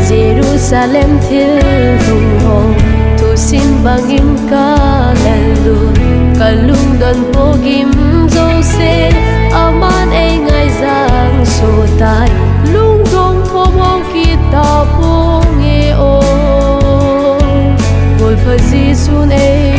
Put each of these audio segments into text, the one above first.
Jerusalem thil hùng hồn thu xin bangin ka lalu kalung don pogim jose aman e ngai giang so tai lung dong thom hong kita pong e o gol phaji sun e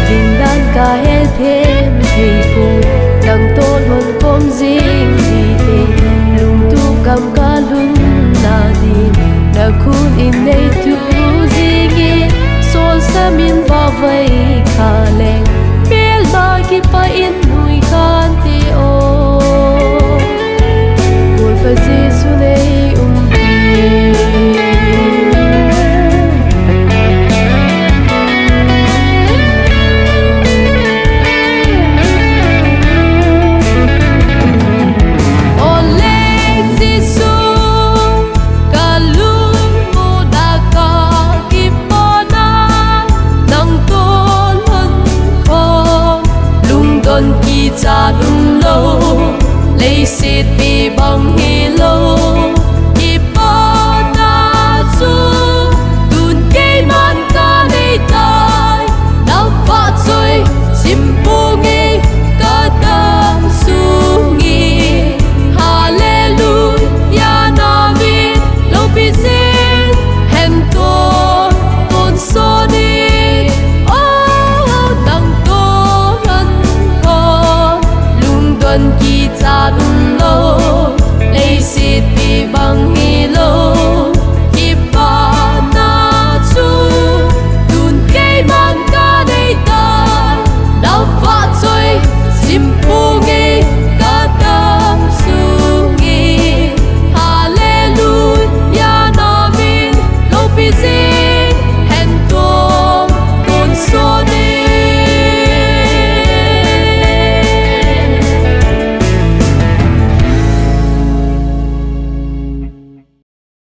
đình đan ca hết thêm thì phù đằng tôn hồn com dinh thì tình lung tu cầm ca lun na đi na khun in đây tu gì nghe sol sa min va vây kha leng bel ba ki pa in nui khan ti o gol fa jesu nei cha lung lâu lấy xịt vì bằng hi lâu